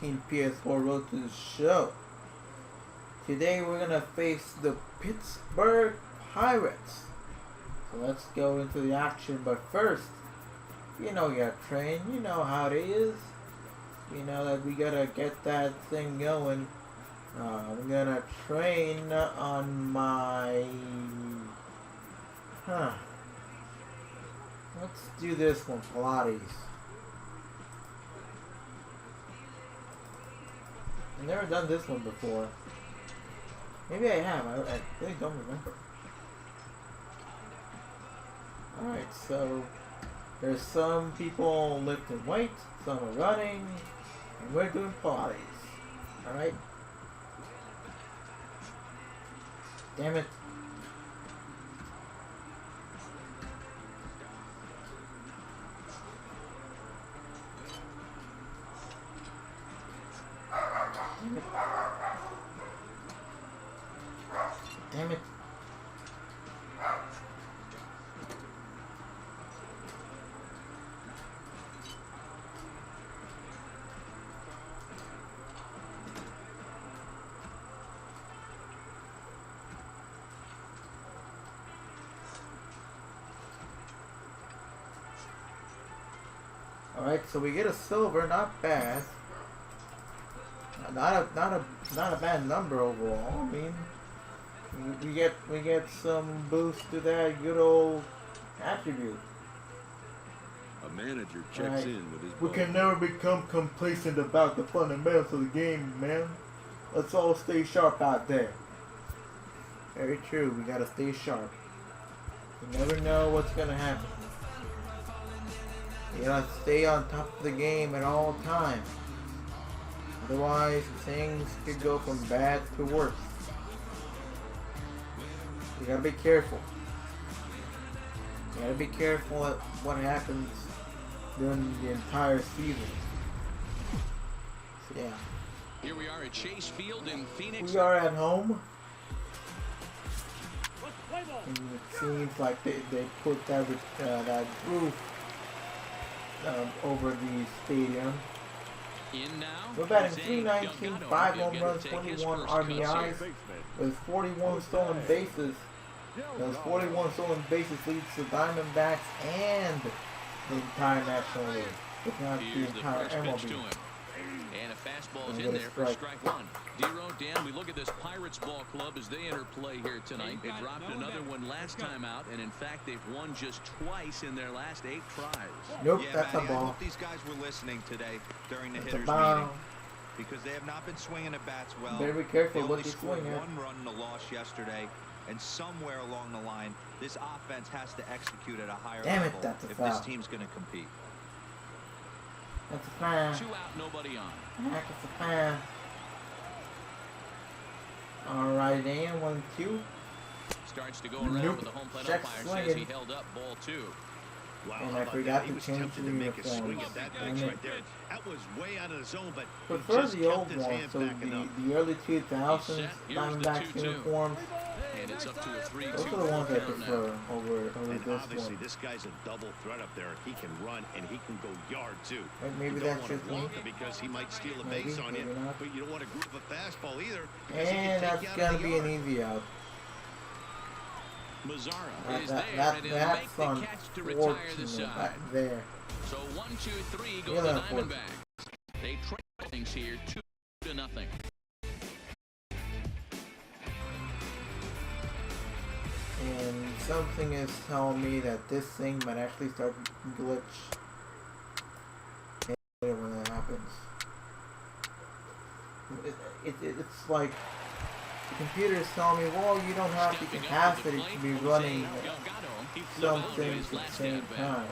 2019 PS4 Road to the Show. Today we're gonna face the Pittsburgh Pirates. So let's go into the action, but first, you know you gotta train, you know how it is. You know that we gotta get that thing going. I'm gonna train on my... Let's do this one, Pilates. I've never done this one before. Maybe I have, I really don't remember. Alright, so there's some people lifting weights, some are running, and we're doing Pilates. Alright? Damn it. Damn it. Alright, so we get a silver, not bad. Not a bad number overall. I mean, we get some boost to that good old attribute. A manager checks in with his We can never become complacent about the fundamentals of the game, man. Let's all stay sharp out there. Very true. We gotta stay sharp. You never know what's gonna happen. You gotta stay on top of the game at all times. Otherwise, things could go from bad to worse. You gotta be careful. You gotta be careful at what happens during the entire season. So, yeah. Here we are at Chase Field in Phoenix. We are at home. And it seems like they put that roof over the stadium. In now, We're batting 319, 5 home runs, 21 RBIs, with 41 stolen bases. Those 41 stolen bases leads the Diamondbacks and the entire National League, if not the entire MLB. And a fastball is in there for strike one. Dero, Dan, we look at this Pirates ball club as they enter play here tonight. They dropped another one last time out, and in fact, they've won just twice in their last 8 tries. Nope, yeah, that's Matty, a ball. I hope these guys were listening today during the That's hitters' meeting, because they have not been swinging at bats well. Better be careful they what only you scored swing at. 1 run in the loss yesterday, and somewhere along the line, this offense has to execute at a higher level that's a if foul. this team's going to compete. That's a fan. 2 out, nobody on. That's a fan. Alright, and 1-2. Starts to go around with the home plate Check umpire swinging. says he held up ball 2. Wow, And how I about forgot that? He to was change tempted the to make a swing uniforms. at that Damn pitch it. right there. That was way out of the zone, but he Prefer just the kept old his one, hands so backing up. the early 2000s He's set. Here's the Diamondbacks 2-2. uniforms. And it's up to a 3-2. Those are the ones I prefer over And this obviously, one. this guy's a double threat up there. He can run and he can go yard too. Maybe you that's don't just want me. to walk him because he might steal a Maybe, base on you, maybe not. but you don't want to groove a fastball either. Because he And can that's take you out gonna of the be an yard. easy out. Mazzara is there, and he'll That's make the catch to retire the unfortunate side. back there. So 1-2-3 go Yeah, the unfortunate. Diamondbacks. They trail things here 2-0. And something is telling me that this thing might actually start to glitch when that happens. It's like the computer is telling me, well, you don't have the capacity to be running some things at the same time.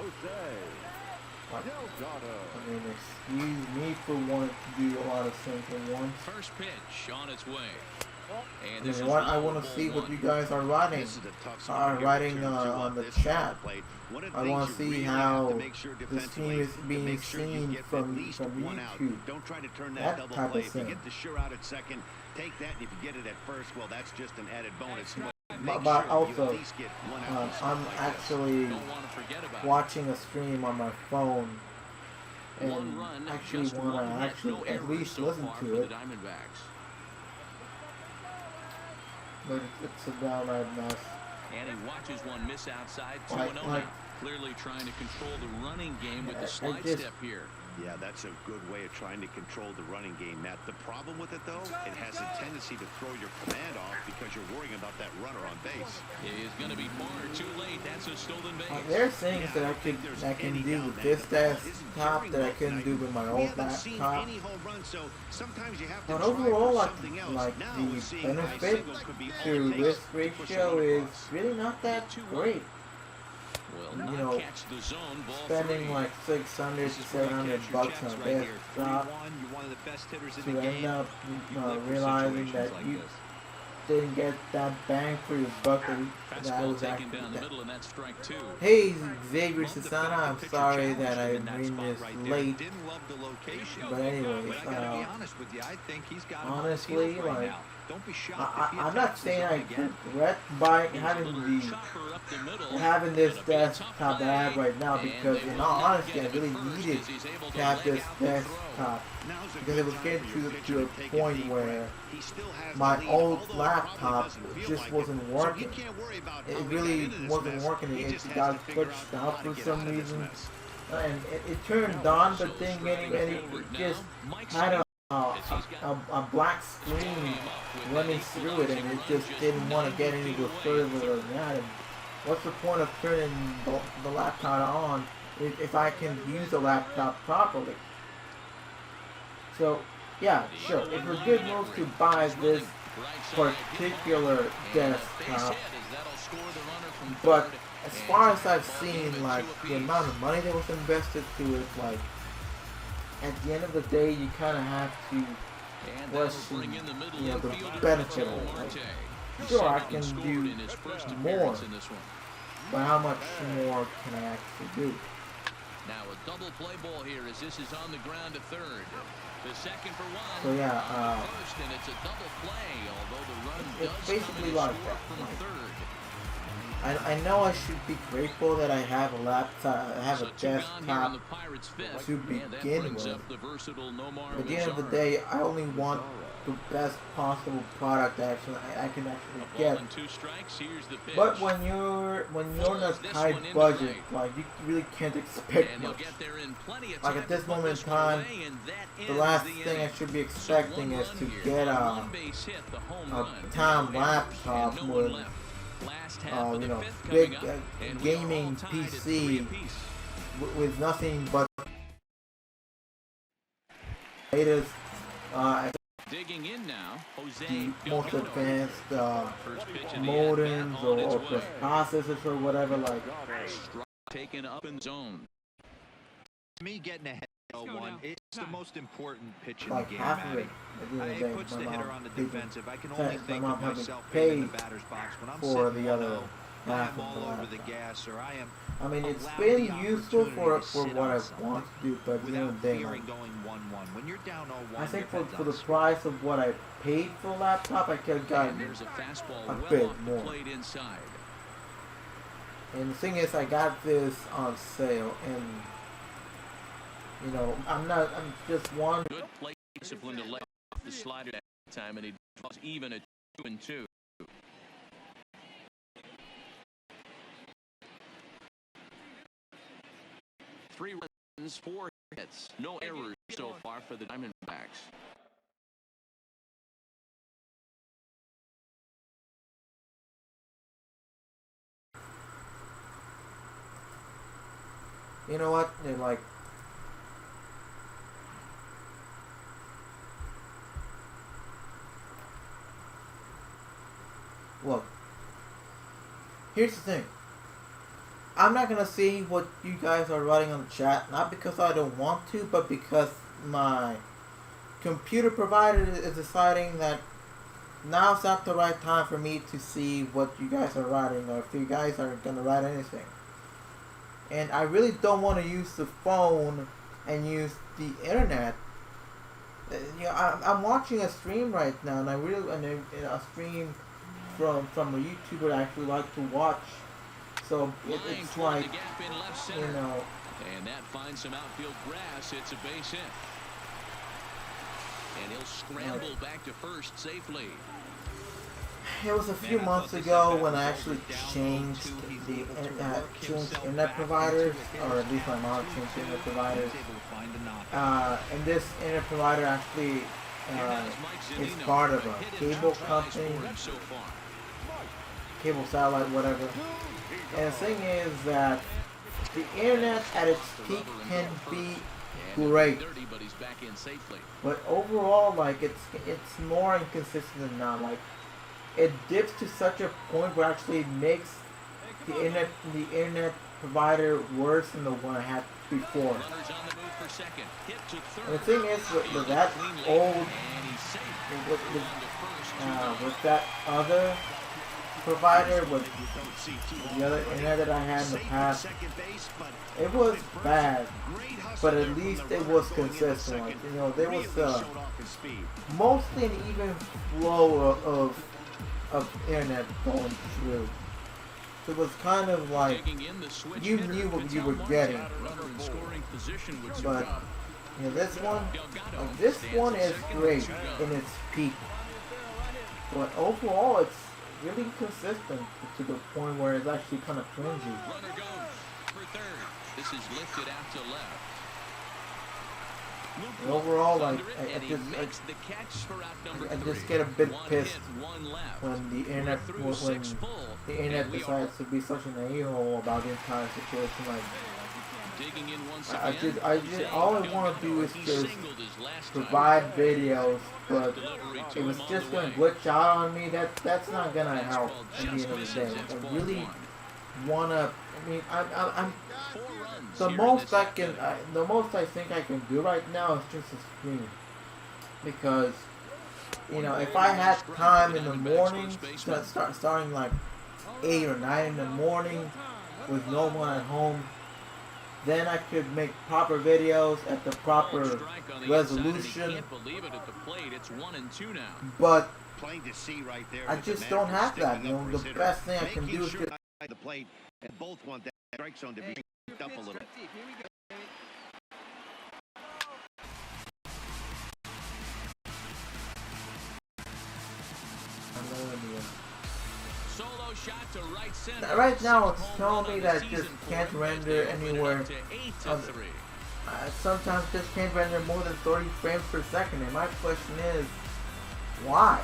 Like, I mean, excuse me for wanting to do a lot of things at once. First pitch on its way. And I this mean, is I want to see what you guys are writing. This is a tough spot to get Writing returned to on the this chat. plate. One of the I things want you to see really how have to make sure this team defensively is to being make sure you seen get from at least one out. YouTube. Don't try to turn That that double type play. of If you thing. get the sure out at second, take that, and if you get it at first, well, that's just an added bonus. But Make sure you also, at least get one out I'm like this. actually don't want to forget about watching a stream on my phone and run, actually just want one to hit, actually no at errors least so listen far to for it. the Diamondbacks. But it's a downright mess. And he watches one miss outside, 2-0 Like, now. Clearly trying to control the running game with the I slide just- step here. Yeah, that's a good way of trying to control the running game, Matt. The problem with it, though, it has a tendency to throw your command off because you're worrying about that runner on base. It is going to be far too late. That's a stolen base. There are things that I can do with this desktop that I couldn't do with my old laptop. But overall, like the benefit to risk ratio is really not that great. Will You not know, catch the zone. Ball spending 3. like 600 to 700 bucks on a desktop You're one of the best hitters in to the end game. up You live for realizing situations that like you this. didn't get that bang for your buck that Fastball was taken actually down the that. middle, and that's strike 2. Hey Xavier Sasana, I'm sorry that I in that read spot this right there. late, Didn't love the location. but anyways, But I gotta be honest with you, I think he's got him on his honestly, heels right like, now. Don't be shocked if he I'm not attacks the saying zone I again. regret buying Here's a having little the chopper up the middle. having this Gonna be a tough desktop that I have play. right now, And because they in will all not honesty get I it really first needed as he's able to have leg this out the throw. desktop Now's a because good it was time getting for to your a pitcher to take a point deep where breath. He still has my the lead, old although it laptop probably doesn't feel just like wasn't it. working. So he can't worry about It how he got really into this wasn't mess. working. He It just has got to figure switched out how out to for get some out of this reason, mess. and it turned on, but then getting it just had a black screen running through it, and it just didn't want to get any further than that. And what's the point of turning the laptop on if I can use the laptop properly? So, yeah, sure, it was a good move to buy this particular desktop, but as far as I've seen, like, the amount of money that was invested to it, like, at the end of the day, you kind of have to question, you know, the benefit of it. Like, sure, I can do more, but how much more can I actually do? Now a double play ball here as this is on the ground to third. The second for one. So yeah, First, and it's a double play, although the run it's does basically come in like short that. from Like, third. I know I should be grateful that I have a laptop, I have So a two gone here in desktop the Pirates' fifth, to and that begin brings with. up the versatile Nomar But at the end of the Lazard. day, I only want the best possible product I can actually A ball get. and 2 strikes. Here's the pitch. But when you're in a This tight one into budget, right. like, you really can't expect And they'll much. get there in plenty of Like, time at this to put moment in one time, away, and that the ends last the thing I inning. should be So expecting one is run to here, get one base hit, the home a run. town No laptop errors, and no with, one left. Last half of you the know, fifth big coming up, and we are all gaming tied at 3 PC apiece. with nothing but latest, Digging in now, Jose the most Delgado. advanced First pitch of the modems at-bat on its or way. processors or whatever. Like, Strike taken up in zone. Me getting ahead of 0-1, it's the most important pitch in like the game, half of Matty. it. At the end of It the day, puts my the hitter mom on the didn't defensive. I can my only think mom of having myself being in the paid batter's box when I'm for sitting the other 1-0, I half am of all the over the laptop. gas, or I am I mean, it's allowed been the useful for opportunity to sit what on I something want to do, but at the end without of the day, fearing like, going 1-1. When you're down 0-1, I think your for head's the on straight. price of what I paid for the laptop, I could have And gotten there's a fastball a well bit off the more. plate inside. And the thing is, I got this on sale, and you know, I'm just one. Good plate discipline to lay off the slider that time, and he draws even at 2-2. Three runs, 4 hits, no errors so far for the Diamondbacks. You know what? They're like, look. Here's the thing. I'm not gonna see what you guys are writing on the chat, not because I don't want to, but because my computer provider is deciding that now's not the right time for me to see what you guys are writing, or if you guys are gonna write anything. And I really don't want to use the phone and use the internet. You know, I'm watching a stream right now, and a stream from a YouTuber I actually like to watch. So it's like, you know, And that finds some outfield grass. It's a base hit. And he'll scramble back to first safely. It was a few months ago when I actually changed the internet providers, or at least my mom changed internet providers. And this internet provider actually is part of a cable company, cable satellite, whatever. And the thing is that the internet at its peak can be great, but overall, like it's more inconsistent than not. Like it dips to such a point where it actually makes the internet provider worse than the one I had before. And the thing is, with that old, with that other provider, with the other internet that I had in the past, it was bad, but at least it was consistent. Like, you know, there was mostly an even flow of internet going through. So it was kind of like you knew what you were getting. But you know, this one is great in its peak. But overall, it's really consistent to the point where it's actually kind of cringy. Runner goes for third. This is lifted out to left. And overall, like I just get a bit pissed when the internet decides to be such an a-hole about the entire situation. Like all I want to do is just provide videos, but if it's just gonna glitch out on me, that's not gonna help at the end of the day. I really wanna. I mean, I'm the most I think I can do right now is just a stream, because you know, if I had time in the morning, starting like 8 or 9 in the morning with no one at home, then I could make proper videos at the proper resolution. But I just don't have that. You know, the best thing I can do is just the plate, and both want that strike zone to be up a little. Solo shot to right center. Right now, it's telling me that it just can't render anywhere. Sometimes just can't render more than 30 frames per second. And my question is, why?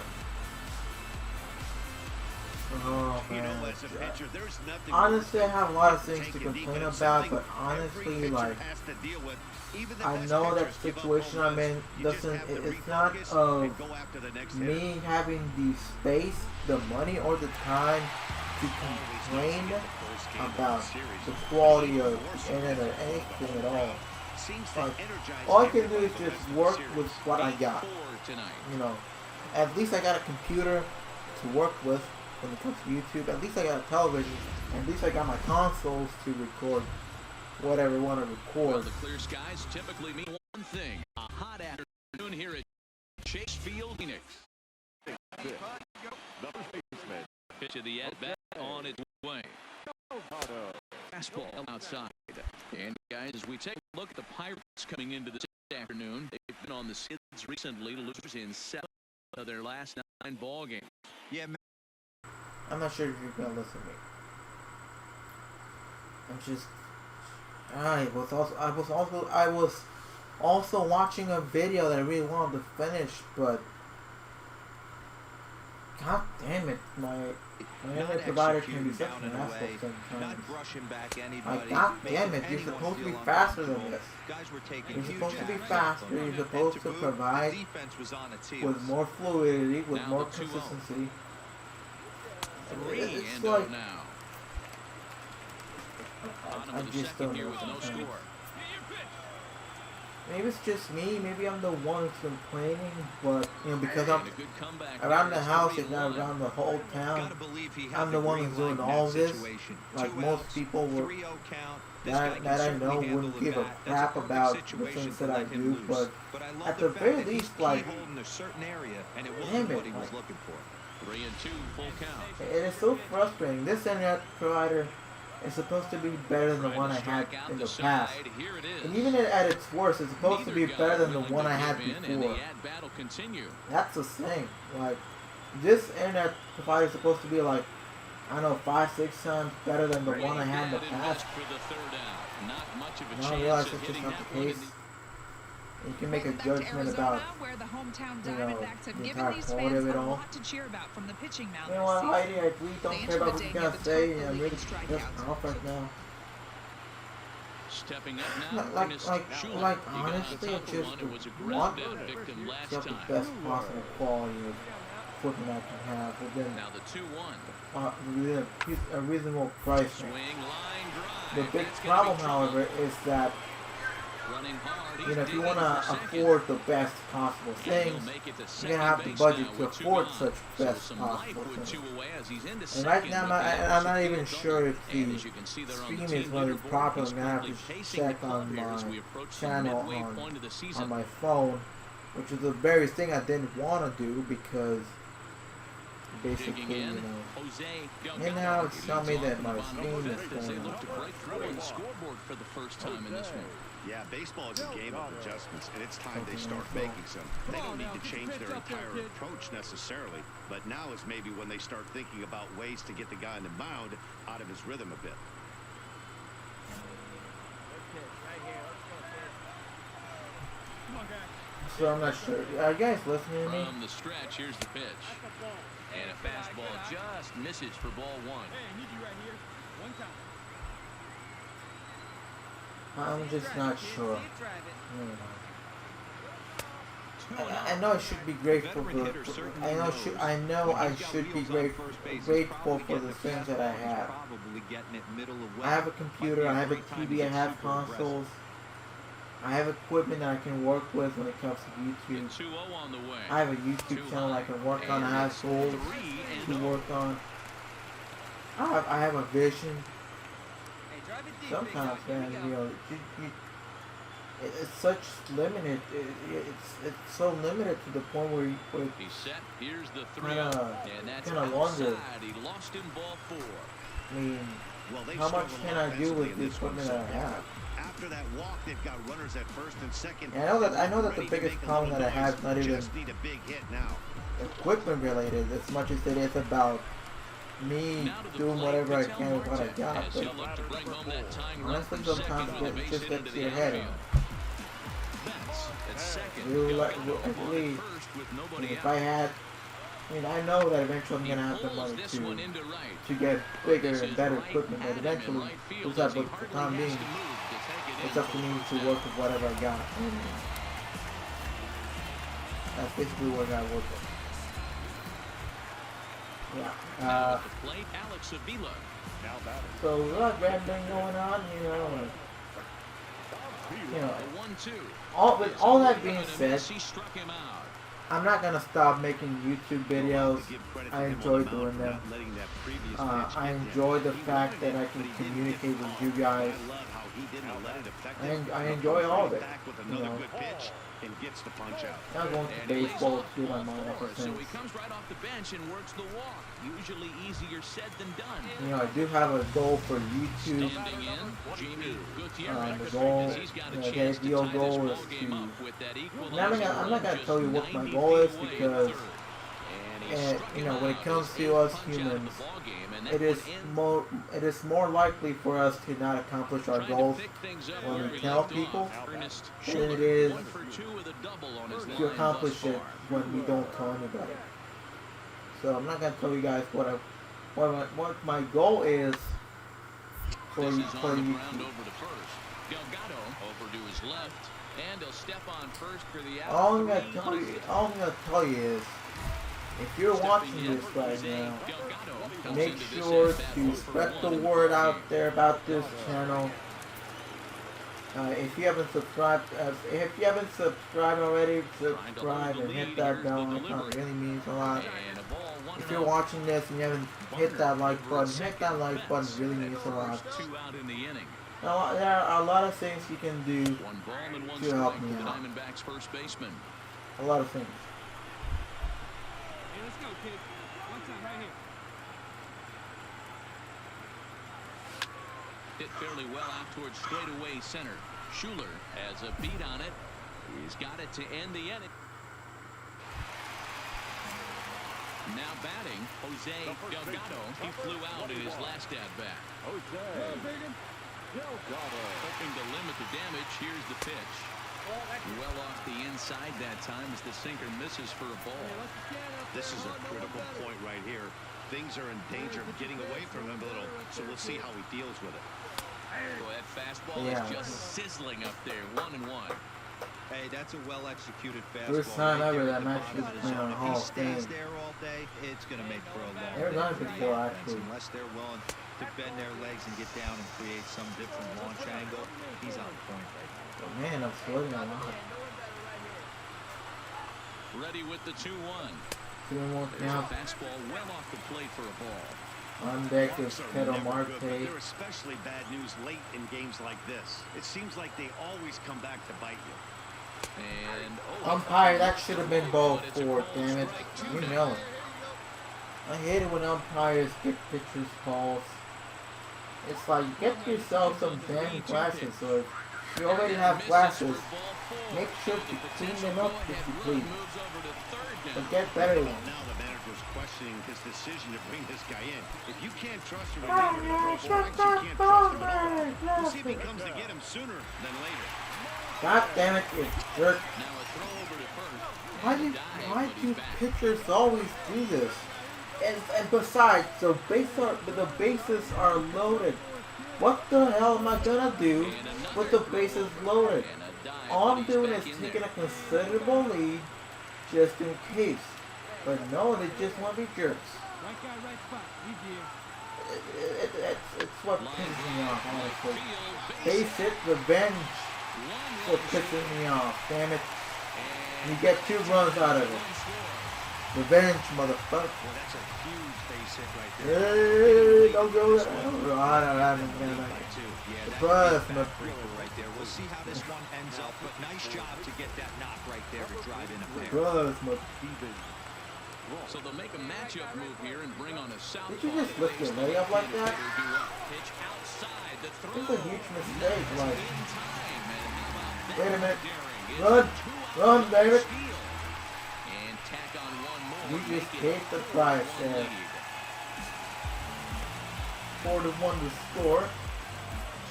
Oh man. Honestly, I have a lot of things to complain about, but honestly, like, I know that situation I'm in it's not of me having the space, the money, or the time to complain about the quality of the internet or anything at all. Like, all I can do is just work with what I got. You know, at least I got a computer to work with when it comes to YouTube. At least I got a television. At least I got my consoles to record whatever I want to record. Well, the clear skies typically mean one thing: a hot afternoon here at Chase Field, Phoenix. Pitch of the at-bat on its way. Fastball outside. And guys, as we take a look at the Pirates coming into this afternoon, they've been on the skids recently, losers in 7 of their last 9 ball games. Yeah, man. I'm not sure if you're gonna listen to me. I was also watching a video that I really wanted to finish, but god damn it, my internet provider can be such an asshole sometimes. Like, god damn it, you're supposed to be faster than this. You're supposed to be faster, you're supposed to provide with more fluidity, with more consistency. It's like, I just don't know sometimes. Maybe it's just me, maybe I'm the one who's complaining, but, you know, because I'm around the house and not around the whole town, I'm the one who's doing all this. Like, most people that I know wouldn't give a crap about the things that I do, but at the very least, like, damn it, like, 3-2 full count. it is so frustrating. This internet provider is supposed to be better than the one I had in the past. Here it is. And even at its worst, it's supposed to be Neither better guy than the willing one to I had give in, and before. the at-bat will continue. That's the thing. Like, this internet provider is supposed to be like, I don't know, 5-6 times better than the one I had in the past. For the third out. Not much of a Now I chance realize at it's just hitting not that the one. case. You can make a Welcome back to judgment Arizona, about, where the hometown you know, Diamondbacks have the given entire these quality fans of it a all. lot to cheer about from the pitching mound You this know what, season. Heidi, I really don't They care about entered what the you day guys with say. top I'm of the really league in just strikeouts. off right now. Stepping up now, Like, Ernest like, Schuler. like, He got honestly, the I top just one. It was a want ground out victim last to have the time. best possible quality of equipment I can have, but then Now the 2-1. within a reasonable price Swing, range. line, drive. The big That's gonna problem, be however, is that, running hard. you He's know, if you digging want to for second. afford the best possible And he'll things, make it to you're second gonna have the base budget now to with two afford on. such So best some life possible with things. two away as he's into And second right now, with I'm the not even opposite sure field if double. And the as you can see there on stream the is team running leaderboard, properly. he's I'm gonna have quickly to pacing the check club on here as my we approach the channel midway point of the on season. my phone, which is the very thing I didn't want to do because basically, you know. And now it's telling me that my screen is going look to break through on the scoreboard for the first time in this one. Yeah, baseball is a game of adjustments, and it's time they start making some. They don't need to change their entire approach necessarily, but now is maybe when they start thinking about ways to get the guy on the mound out of his rhythm a bit. So I'm not sure. Are you guys listening to me? From the stretch, here's the pitch. And a fastball just misses for ball one. I'm just not sure. I know I should be grateful for. I know I should be grateful for the things that I have. I have a computer. I have a TV. I have consoles. I have equipment that I can work with when it comes to YouTube. 2-0 on the way. I have a YouTube channel I can work on. I have goals to work on. I have a vision. Sometimes, man, you know, it's such limited. It's so limited to the point where He's set. Here's the 3-0, and that's kinda wonder. outside. He lost him ball 4. I mean, Well, how much can I do with the equipment that I have? After that walk, they've got runners at first and second. And I know that the biggest problem that I have is not even Just need a big hit now. equipment related as much as it is about me doing whatever I can with what I got. But honestly, sometimes it just gets to your head. I believe if I had, I mean, I know that eventually I'm gonna have the money to get bigger and better equipment. But eventually, it's up. But for the time being, it's up to me to work with whatever I got. That's basically what I got to work with. Yeah. So a lot of rambling going on, you know. With all that being said, I'm not gonna stop making YouTube videos. I enjoy doing them. I enjoy the fact that I can communicate with you guys. I enjoy all of it. You know. Not going to baseball to my mind ever So since. he comes right off the bench and works the walk. Usually easier said than done. You know, I do have a goal for YouTube. Standing in, Jamie Gutierrez, The goal, he's got a the chance to ideal tie this goal is ball game to. up with that I'm equalizer not gonna just tell you what my 90 goal is feet away because, at third. And he you know, struck when him it comes out. to us Punch out of the humans, ball game, and that it is more likely for us to not accomplish our goals when we tell people than it is to accomplish it when we don't tell anybody. So I'm not gonna tell you guys what my goal is for This is on the YouTube. ground over to first. Delgado over to his left, and he'll step on first for the out. All I'm gonna tell you is, if you're watching this right now, make sure to spread the word out there about this channel. If you haven't subscribed already, subscribe and hit that bell icon. It really means a lot. If you're watching this and you haven't hit that like button, hit that like button. It really means a lot. Now, there are a lot of things you can do to help me out. A lot of things. Hey, let's go, kid. One time, right here. Hit fairly well out towards straightaway center. Schuler has a beat on it. He's got it to end the inning. Now batting, Jose Delgado. He flew out in his last at-bat. Hoping to limit the damage. Here's the pitch. Well off the inside that time as the sinker misses for a ball. This is a critical point right here. Things are in danger of getting away from him a little, so we'll see how he deals with it. Boy, that fastball is just sizzling up there. 1-1. Hey, that's a well-executed fastball. First time right ever there that in the match bottom was of the playing on zone. Hall If of he stays Fame. there all day, it's going to make for a long They're done day for the before, offense. actually. Unless they're willing to bend their legs and get down and create some different launch angle, he's on point right now. Oh, man, I'm sweating a lot. Ready with the 2-1. 2-1 There's now. a fastball well off the plate for a ball. On deck is Walks are Pedro never Marte. good, but they're especially bad news late in games like this. It seems like they always come back to bite you. And Umpire, that should have been ball but it's a 4, ball damn it. strike, You 2 know now. it. I hate it when umpires get pitchers calls. It's like, get yourself some damn glasses, or if you already have glasses, make sure to clean them up if you please. But get better ones. Now the manager's questioning his decision to bring this guy in. If you can't trust a reliever to throw strikes, you can't trust him at all. We'll see if he comes to get him sooner than later. God damn it, you jerk. Now a throw over to first. Why do pitchers always do this? And besides, the bases are loaded. What the hell am I gonna do with the bases loaded? All I'm doing is taking a considerable lead just in case. But no, they just want to be jerks. It's what pisses me off, honestly. Base hit, revenge. What pisses me off, damn it. You get 2 runs out of it. Revenge, motherfucker. Well, that's a huge base hit right there. Hey, don't go there. Surprise, my Right there. We'll see how this one ends up, but nice job to get that knock right there to drive in a pair. surprise, my. So they'll make a matchup move here and bring on a southpaw. Did you just lift your leg up like that? Pitch outside the throw. It's a huge mistake, like. In time, and how about that? Wait a minute. Daring is Run, David. steal. And tack on one more. You just make it paid the price a 4-1 there. lead. 4-1 to score.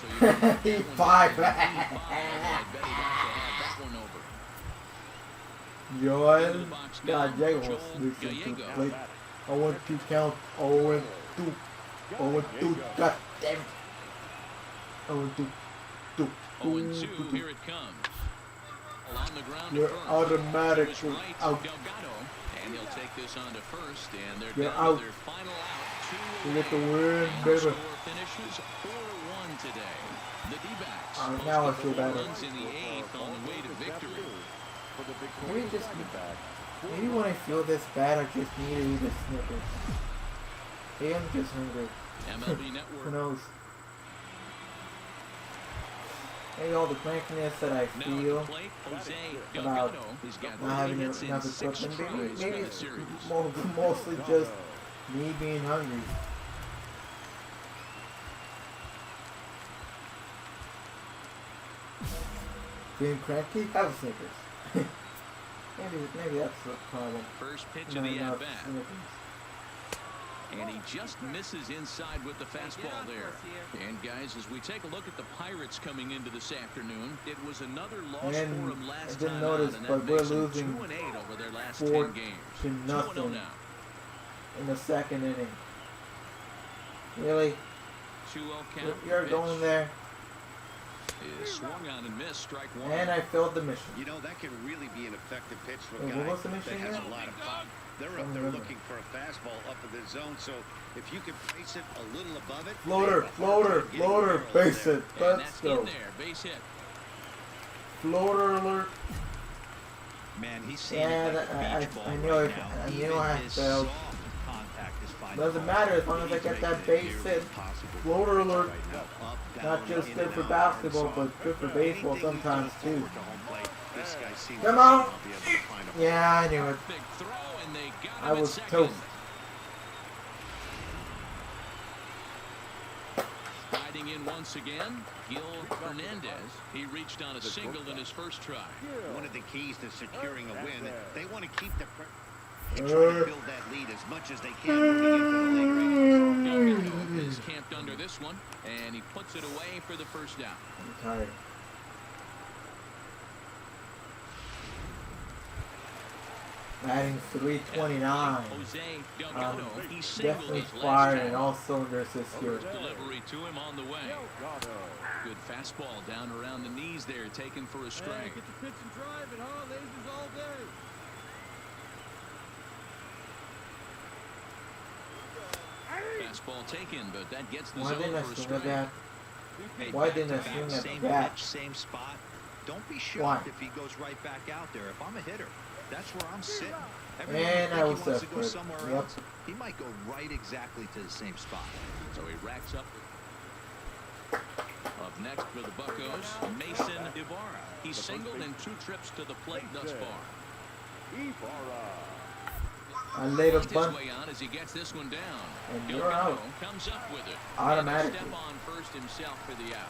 So you got that He one five. down. I bet he wants to have that one over. Joel. God, Diego was listening to play. I want to count 0-2. 0-2. God damn it. 0-2. 0-2, here it comes. On the ground You're to first. automatically To his right, out. Delgado, and he'll take this on to first, and they're You're down out. to their final out. 2 You get the away. win, And baby. the score finishes 4-1 today. The D-backs Now I posted feel 4 better. runs in the 8th on the way to victory. Maybe when I feel this bad, I just need to eat a Snickers. Maybe I'm just hungry. MLB Who Network. knows? Maybe all the crankiness that I Now at feel the plate, Jose about Delgado. He's got not 3 having hits in enough 6 equipment, tries maybe in the it's series. mostly just me being hungry. Being cranky? Have a Snickers. maybe that's the problem. First pitch Not of the enough at-bat. Snickers. And he just misses inside with the fastball there. And guys, as we take a look at the Pirates coming into this afternoon, it was another loss And for them last I didn't time notice, out, and but that we're makes them losing 2-8 over their last 4 10 games. to 2-0 nothing now. in the second inning. Really? 2-0 count. You're Pitch going there, is swung on and missed, strike 1. and I failed the mission. You know, that can really be an effective pitch for a Wait, guy what was the that mission has again? a lot of pop. They're up there looking for a fastball up in the zone, so if you can place it a little above it. Floater, floater, floater, base it. And Let's that's go. in there, base hit. Floater alert. Man, he's seeing Yeah, it like a beach ball I knew right it. now. I knew Even I his failed. soft contact is finding Doesn't home. matter as long as I get that base hit. Floater alert. Not just good for basketball, but good for baseball sometimes too. Come on. Yeah, I knew it. Big throw, and they got him I at was second. toast. Riding Digging in once again, Gil Hernandez. He reached on a single in his first try. One of the keys to securing a win, they want to keep the and try to build that lead as much as they can moving into the later innings. Delgado is camped under this one, and he puts it away for the first down. I'm tired. Batting 329. Jose Delgado, he Definitely singled his firing last in all cylinders this year. first delivery to him on the way. Good fastball down around the knees there, taken for a strike. Get the pitch and drive it, huh? Lasers all day. Fastball taken, but that gets the Why zone didn't I for a swing at strike. that? Hey, Why back didn't I to back, swing at same that? pitch, same spot. Don't be Why? shocked if he goes right back out there. If I'm a hitter, that's where I'm sitting. And Everyone I was think he wants to go separate. somewhere Yep. else. He might go right exactly to the same spot. So he racks up. Up next for the Buccos, Mason Ibarra. He's singled in 2 trips to the plate thus far. I laid a His bunt. way on as he gets this one down. And you're Delgado out. comes up with it. Automatically. And a step on first himself for the out.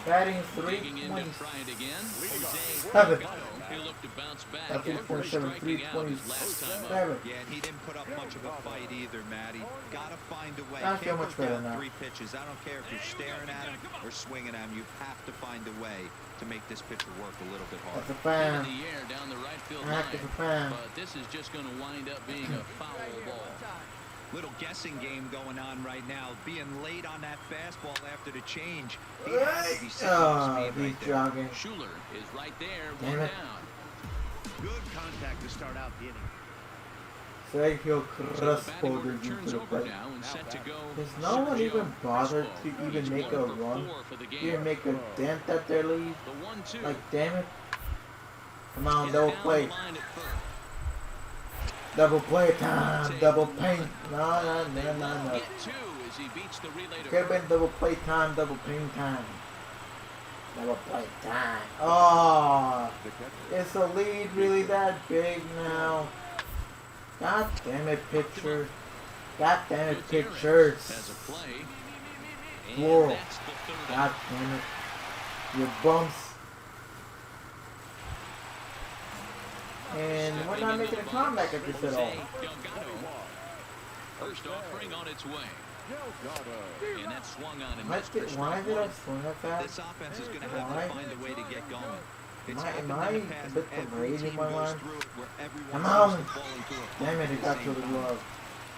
Batting Digging in to 327. try it again. Jose Seven. Delgado, he'll look to bounce back That's after 3.7, striking out his last time up. 327. Yeah, and he didn't put up much of a fight either, Matty. Gotta find a way. I feel Can't much go better down now. 3 pitches. I don't care if you're staring at him or swinging at him. You have to find a way to make this pitcher work a little bit That's harder. a fan. In the air down the right field That's a line. fan. But this is just going to wind up being a foul ball. Little guessing game going on right now. Being late on that fastball after the change. He Right. has to be sitting Oh, on speed he's right there. jogging. Schuler is right there, Damn one it. down. Good contact to start out the inning. Sergio So the Crespo batting order did turns the over plate. now and set to go. Does no one Sergio even bother Crespo. to even He's make a 1 for run? 4 for the game. Even make a dent at their lead? The 1-2. Like, damn it. Come on, Is double down play. the line at first. Double play time. Double paint. No. Get 2 as he beats the relay to Could have been first. double play time, double paint time. Double play time. Oh, is the lead really that big now? God damn it, pitcher. God damn it, pitchers. Has a play. And Whoa. that's the 3rd God out. damn it. Your bumps. And we're not making a comeback at this at all. Jose Delgado. First offering on its way. And that swung on and missed for Why strike did I 1. swing at that? This offense is going to have Why? to find a way to get going. It's Am I happened in a the past. bit Every delayed in team my goes mind? through it where everyone Come seems on. to fall into a Damn it, funk it at got the to the same time. glove.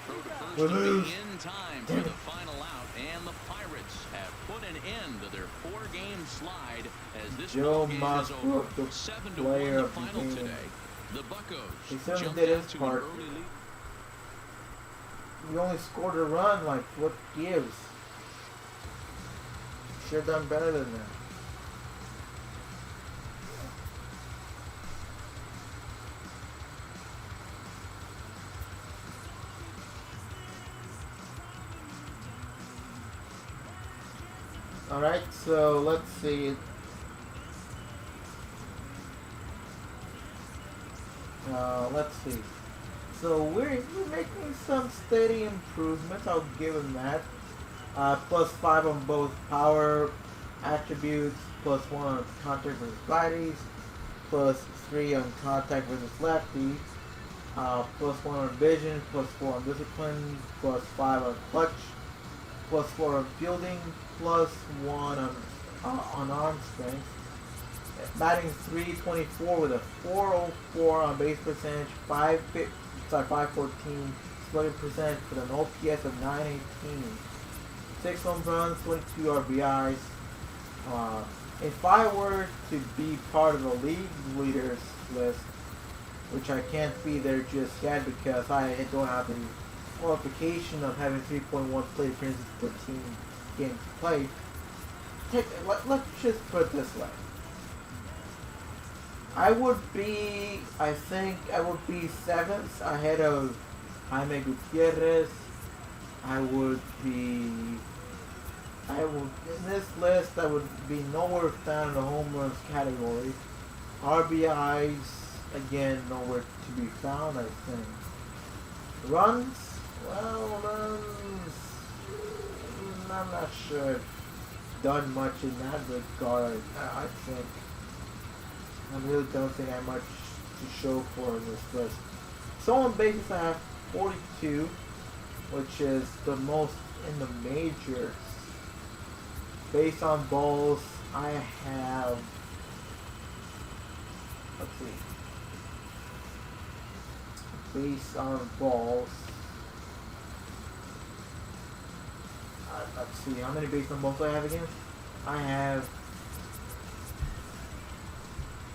Throw to first We to be lose. in time for Damn the it. final out, and the Pirates have put an end to their 4-game slide as this Joe ball game is Musgrove, over. the 7-1 player the of the final game. today. The Buccos He certainly jumped did out his to part. an early lead. You only scored a run, like, what gives? Should have done better than that. Alright, so let's see. Let's see. So we're making some steady improvements. I'll give him that. +5 on both power attributes, +1 on contact versus righties, +3 on contact versus lefties, +1 on vision, +4 on discipline, +5 on clutch, +4 on fielding, +1 on arm strength. Batting .324 with a .404 on base percentage, 514 slugging percentage with an OPS of .918. 6 home runs, 22 RBIs. If I were to be part of the league leaders list, which I can't be there just yet because I don't have the qualification of having 3.1 plate appearances per team games played, let's just put it this way. I think I would be 7th ahead of Jaime Gutierrez. In this list, I would be nowhere found in the home runs category. RBIs, again, nowhere to be found, I think. Runs, I'm not sure I've done much in that regard. I think I really don't think I have much to show for in this list. So on bases I have 42, which is the most in the majors. Based on balls, I have, let's see, based on balls, let's see, how many based on balls do I have again? I have,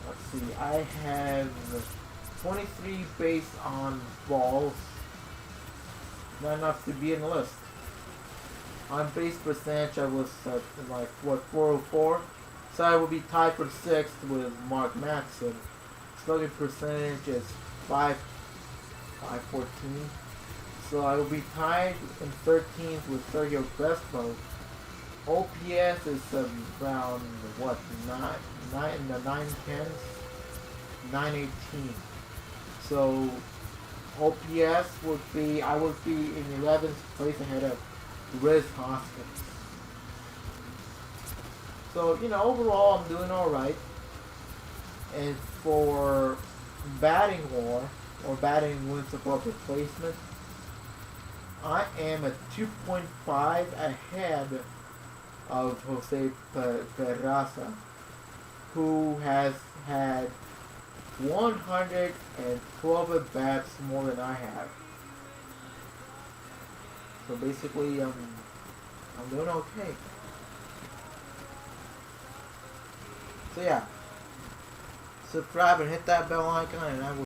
let's see, I have 23 based on balls. Not enough to be in the list. On base percentage, I was at like what 404, so I will be tied for sixth with Mark Matson. Slugging percentage is 514, so I will be tied in 13th with Sergio Crespo. OPS is around what 9 in the 910s, 918. So OPS would be, I would be in 11th place ahead of Riz Hoskins. So, you know, overall I'm doing alright. And for batting war, or batting wins above replacement, I am at 2.5 ahead of Jose Peraza, who has had 112 at-bats more than I have. So basically, I'm doing okay. So yeah, subscribe and hit that bell icon, and I will